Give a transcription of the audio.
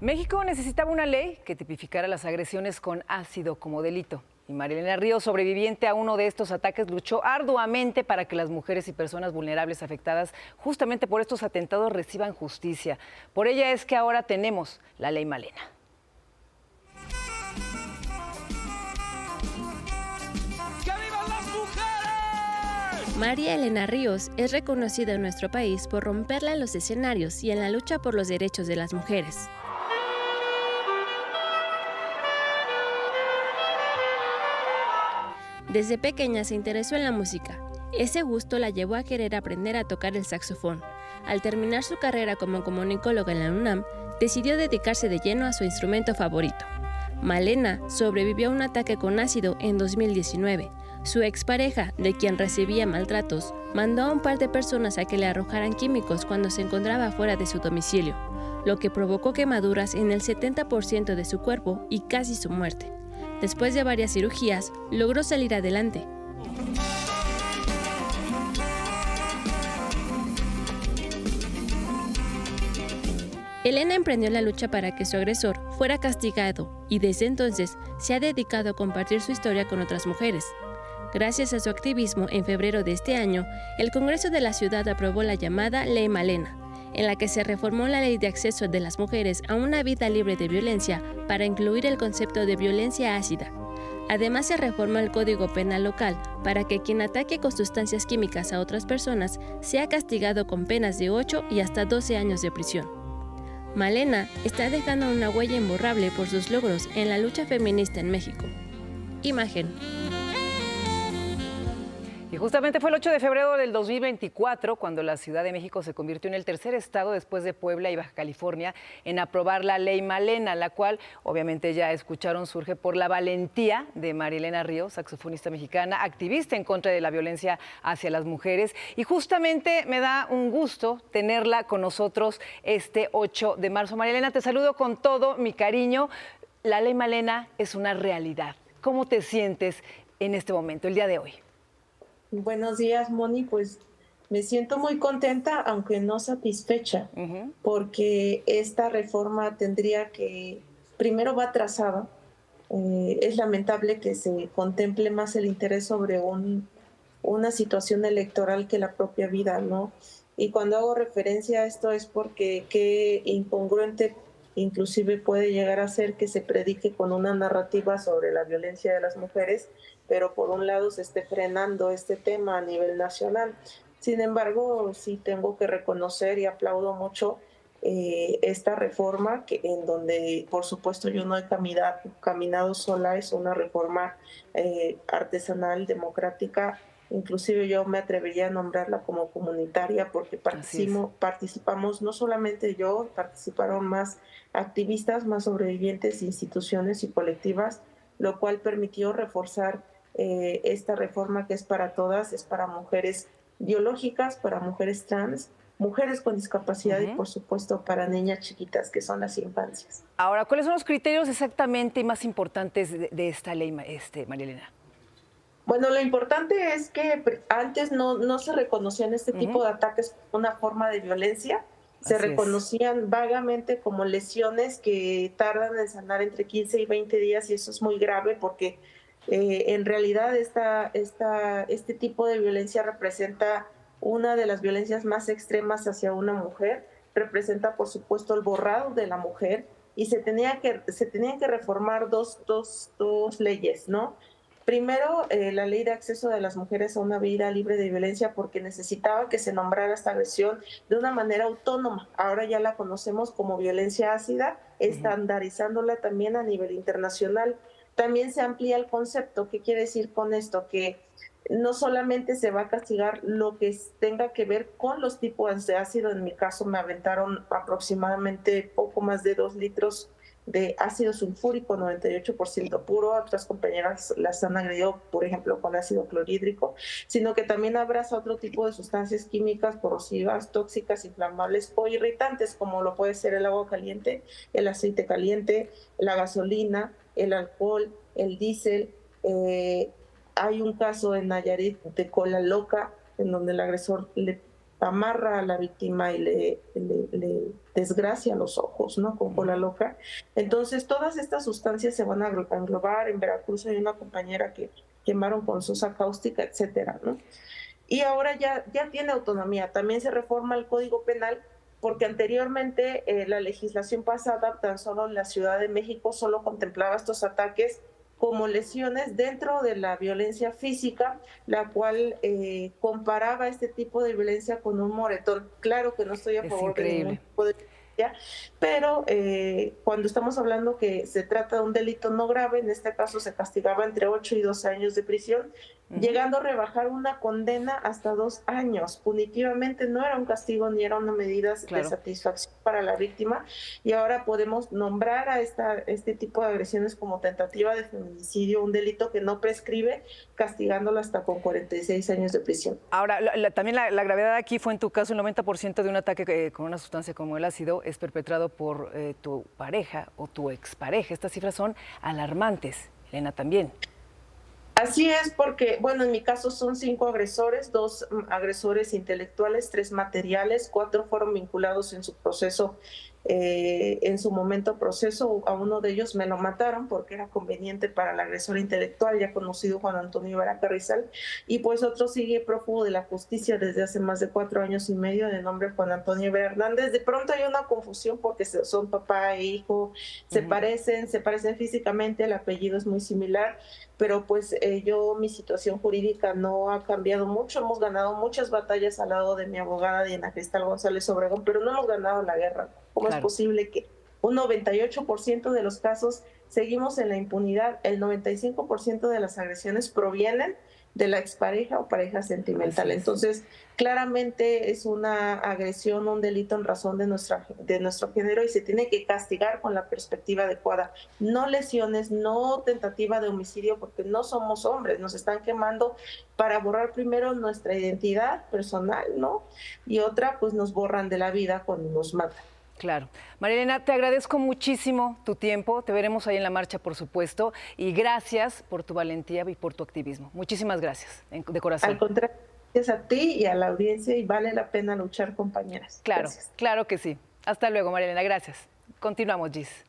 México necesitaba una ley que tipificara las agresiones con ácido como delito. Y Marilena Ríos, sobreviviente a uno de estos ataques, luchó arduamente para que las mujeres y personas vulnerables afectadas justamente por estos atentados reciban justicia. Por ella es que ahora tenemos la ley Malena. María Elena Ríos es reconocida en nuestro país por romperla en los escenarios y en la lucha por los derechos de las mujeres. Desde pequeña se interesó en la música. Ese gusto la llevó a querer aprender a tocar el saxofón. Al terminar su carrera como comunicóloga en la UNAM, decidió dedicarse de lleno a su instrumento favorito. Malena sobrevivió a un ataque con ácido en 2019. Su expareja, de quien recibía maltratos, mandó a un par de personas a que le arrojaran químicos cuando se encontraba fuera de su domicilio, lo que provocó quemaduras en el 70% de su cuerpo y casi su muerte. Después de varias cirugías, logró salir adelante. Elena emprendió la lucha para que su agresor fuera castigado y desde entonces se ha dedicado a compartir su historia con otras mujeres. Gracias a su activismo, en febrero de este año, el Congreso de la Ciudad aprobó la llamada Ley Malena, en la que se reformó la ley de acceso de las mujeres a una vida libre de violencia para incluir el concepto de violencia ácida. Además, se reformó el Código Penal local para que quien ataque con sustancias químicas a otras personas sea castigado con penas de 8 y hasta 12 años de prisión. Malena está dejando una huella imborrable por sus logros en la lucha feminista en México. Imagen. Y justamente fue el 8 de febrero del 2024 cuando la Ciudad de México se convirtió en el tercer estado después de Puebla y Baja California en aprobar la ley Malena, la cual obviamente ya escucharon surge por la valentía de Marilena Ríos, saxofonista mexicana, activista en contra de la violencia hacia las mujeres. Y justamente me da un gusto tenerla con nosotros este 8 de marzo. Marilena, te saludo con todo mi cariño. La ley Malena es una realidad. ¿Cómo te sientes en este momento, el día de hoy? Buenos días, Moni. Pues me siento muy contenta, aunque no satisfecha, porque esta reforma tendría que, primero va atrasada. Es lamentable que se contemple más el interés sobre una situación electoral que la propia vida, ¿no? Y cuando hago referencia a esto es porque qué incongruente inclusive puede llegar a ser que se predique con una narrativa sobre la violencia de las mujeres, pero por un lado se esté frenando este tema a nivel nacional. Sin embargo, sí tengo que reconocer y aplaudo mucho esta reforma, en donde por supuesto yo no he caminado sola, es una reforma artesanal, democrática. Inclusive yo me atrevería a nombrarla como comunitaria porque participamos, no solamente yo, participaron más activistas, más sobrevivientes, instituciones y colectivas, lo cual permitió reforzar esta reforma que es para todas, es para mujeres biológicas, para mujeres trans, mujeres con discapacidad y por supuesto para niñas chiquitas que son las infancias. Ahora, ¿cuáles son los criterios exactamente más importantes de esta ley, Marilena? Bueno, lo importante es que antes no se reconocían este tipo de ataques como una forma de violencia, se reconocían vagamente como lesiones que tardan en sanar entre 15 y 20 días y eso es muy grave porque en realidad este tipo de violencia representa una de las violencias más extremas hacia una mujer, representa por supuesto el borrado de la mujer y se tenían que reformar dos leyes, ¿no? Primero, la ley de acceso de las mujeres a una vida libre de violencia porque necesitaba que se nombrara esta agresión de una manera autónoma. Ahora ya la conocemos como violencia ácida, estandarizándola también a nivel internacional. También se amplía el concepto. ¿Qué quiere decir con esto? Que no solamente se va a castigar lo que tenga que ver con los tipos de ácido. En mi caso me aventaron aproximadamente poco más de 2 litros de ácido sulfúrico 98% puro, otras compañeras las han agredido, por ejemplo, con ácido clorhídrico, sino que también abraza otro tipo de sustancias químicas corrosivas, tóxicas, inflamables o irritantes, como lo puede ser el agua caliente, el aceite caliente, la gasolina, el alcohol, el diésel. Hay un caso en Nayarit de cola loca, en donde el agresor le amarra a la víctima y le desgracia los ojos, ¿no? Con cola loca. Entonces, todas estas sustancias se van a englobar. En Veracruz hay una compañera que quemaron con sosa cáustica, etcétera, ¿no? Y ahora ya tiene autonomía. También se reforma el Código Penal porque anteriormente la legislación pasada, tan solo en la Ciudad de México, solo contemplaba estos ataques como lesiones dentro de la violencia física, la cual comparaba este tipo de violencia con un moretón. Claro que no estoy a favor de ningún tipo de violencia, pero cuando estamos hablando que se trata de un delito no grave, en este caso se castigaba entre 8 y 12 años de prisión, llegando a rebajar una condena hasta 2 años. Punitivamente no era un castigo ni era una medida de satisfacción para la víctima, y ahora podemos nombrar a este tipo de agresiones como tentativa de feminicidio, un delito que no prescribe, castigándolo hasta con 46 años de prisión. Ahora, también la gravedad aquí fue en tu caso, el 90% de un ataque con una sustancia como el ácido es perpetrado por tu pareja o tu expareja. Estas cifras son alarmantes, Elena, también. Así es, porque, bueno, en mi caso son 5 agresores, 2 agresores intelectuales, 3 materiales, 4 fueron vinculados en su proceso, en su momento proceso. A uno de ellos me lo mataron porque era conveniente para el agresor intelectual, ya conocido Juan Antonio Vera Carrizal, y pues otro sigue prófugo de la justicia desde hace más de 4 años y medio, de nombre Juan Antonio Vera Hernández. De pronto hay una confusión porque son papá e hijo, se parecen físicamente, el apellido es muy similar, pero pues mi situación jurídica no ha cambiado mucho. Hemos ganado muchas batallas al lado de mi abogada Diana Cristal González Obregón, pero no hemos ganado la guerra. ¿Cómo es posible que un 98% de los casos seguimos en la impunidad? El 95% de las agresiones provienen de la expareja o pareja sentimental. Entonces, claramente es una agresión, un delito en razón de nuestro género, y se tiene que castigar con la perspectiva adecuada. No lesiones, no tentativa de homicidio, porque no somos hombres, nos están quemando para borrar primero nuestra identidad personal, ¿no? Y otra, pues nos borran de la vida cuando nos matan. Claro. María Elena, te agradezco muchísimo tu tiempo. Te veremos ahí en la marcha, por supuesto. Y gracias por tu valentía y por tu activismo. Muchísimas gracias, de corazón. Al contrario, gracias a ti y a la audiencia, y vale la pena luchar, compañeras. Claro, Gracias. claro que sí. Hasta luego, María Elena. Gracias. Continuamos, Gis.